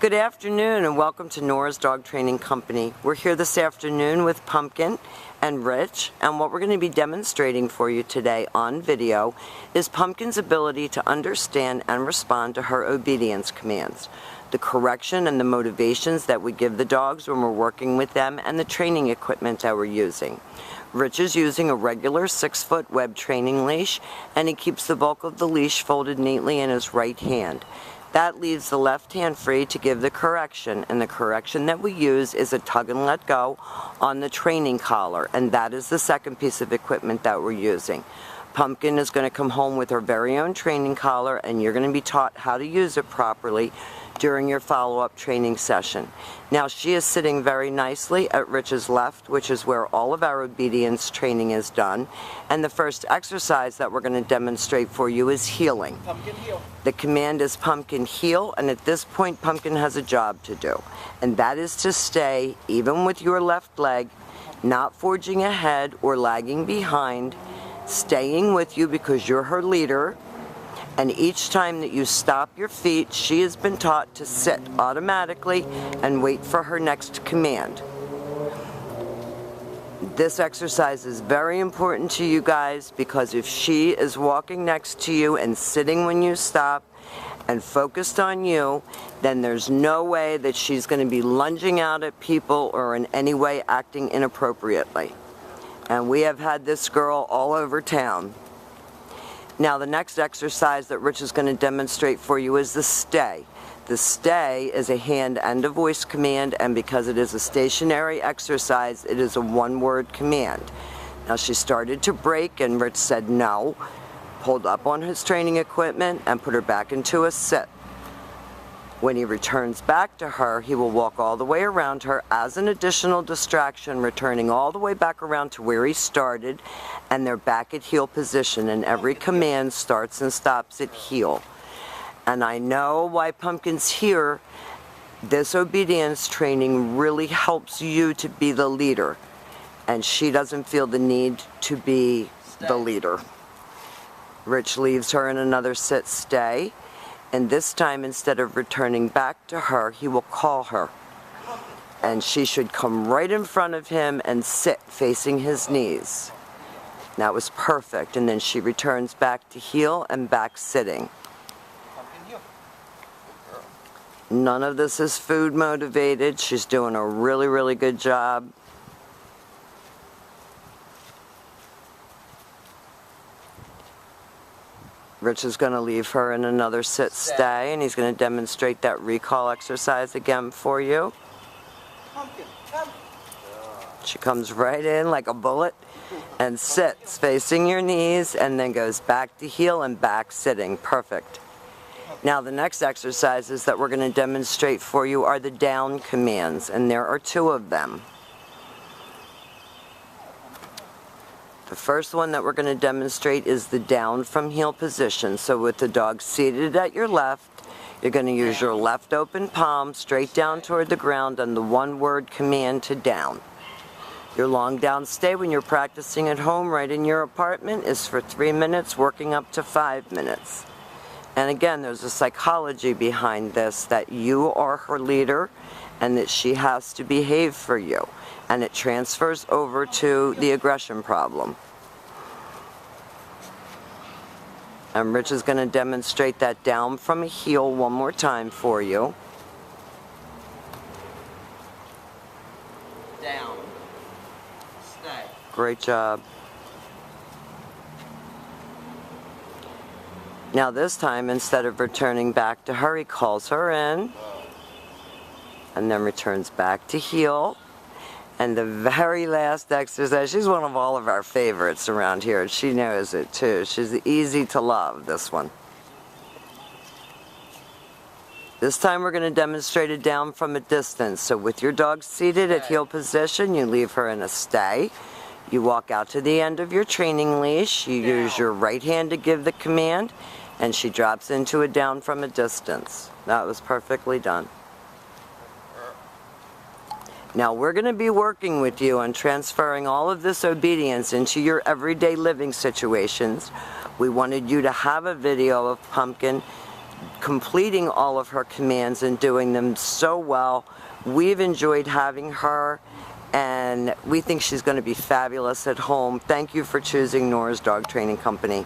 Good afternoon and welcome to Nora's Dog Training Company. We're here this afternoon with Pumpkin and Rich, and what we're going to be demonstrating for you today on video is Pumpkin's ability to understand and respond to her obedience commands, the correction and the motivations that we give the dogs when we're working with them, and the training equipment that we're using. Rich is using a regular 6-foot web training leash, and he keeps the bulk of the leash folded neatly in his right hand. That leaves the left hand free to give the correction, and the correction that we use is a tug and let go on the training collar, and that is the second piece of equipment that we're using. Pumpkin is going to come home with her very own training collar, and you're going to be taught how to use it properly during your follow-up training session. Now, she is sitting very nicely at Rich's left, which is where all of our obedience training is done. And the first exercise that we're going to demonstrate for you is heeling. Pumpkin heel. The command is Pumpkin heel, and at this point Pumpkin has a job to do. And that is to stay, even with your left leg, not forging ahead or lagging behind, staying with you because you're her leader. And each time that you stop your feet, she has been taught to sit automatically and wait for her next command. This exercise is very important to you guys because if she is walking next to you and sitting when you stop and focused on you, then there's no way that she's going to be lunging out at people or in any way acting inappropriately. And we have had this girl all over town. Now, the next exercise that Rich is going to demonstrate for you is the stay. The stay is a hand and a voice command, and because it is a stationary exercise, it is a one-word command. Now, she started to break, and Rich said no, pulled up on his training equipment, and put her back into a sit. When he returns back to her, he will walk all the way around her as an additional distraction, returning all the way back around to where he started, and they're back at heel position, and every command starts and stops at heel. And I know why Pumpkin's here. This obedience training really helps you to be the leader, and she doesn't feel the need to be the leader. Rich leaves her in another sit stay. And this time, instead of returning back to her, he will call her. And she should come right in front of him and sit facing his knees. That was perfect. And then she returns back to heel and back sitting. None of this is food motivated. She's doing a really, really good job. Rich is going to leave her in another sit stay, and he's going to demonstrate that recall exercise again for you. Pumpkin, come. She comes right in like a bullet and sits facing your knees and then goes back to heel and back sitting. Perfect. Now, the next exercises that we're going to demonstrate for you are the down commands, and there are 2 of them. The first one that we're going to demonstrate is the down from heel position. So with the dog seated at your left, you're going to use your left open palm straight down toward the ground on the one-word command to down. Your long down stay when you're practicing at home right in your apartment is for 3 minutes, working up to 5 minutes. And again, there's a psychology behind this, that you are her leader and that she has to behave for you. And it transfers over to the aggression problem. And Rich is going to demonstrate that down from a heel one more time for you. Down. Stay. Great job. Now this time, instead of returning back to her, he calls her in. And then returns back to heel. And the very last exercise, she's one of all of our favorites around here. She knows it too. She's easy to love, this one. This time we're going to demonstrate it down from a distance. So with your dog seated at heel position, you leave her in a stay. You walk out to the end of your training leash. You use your right hand to give the command, and she drops into a down from a distance. That was perfectly done. Now, we're going to be working with you on transferring all of this obedience into your everyday living situations. We wanted you to have a video of Pumpkin completing all of her commands and doing them so well. We've enjoyed having her, and we think she's going to be fabulous at home. Thank you for choosing Nora's Dog Training Company.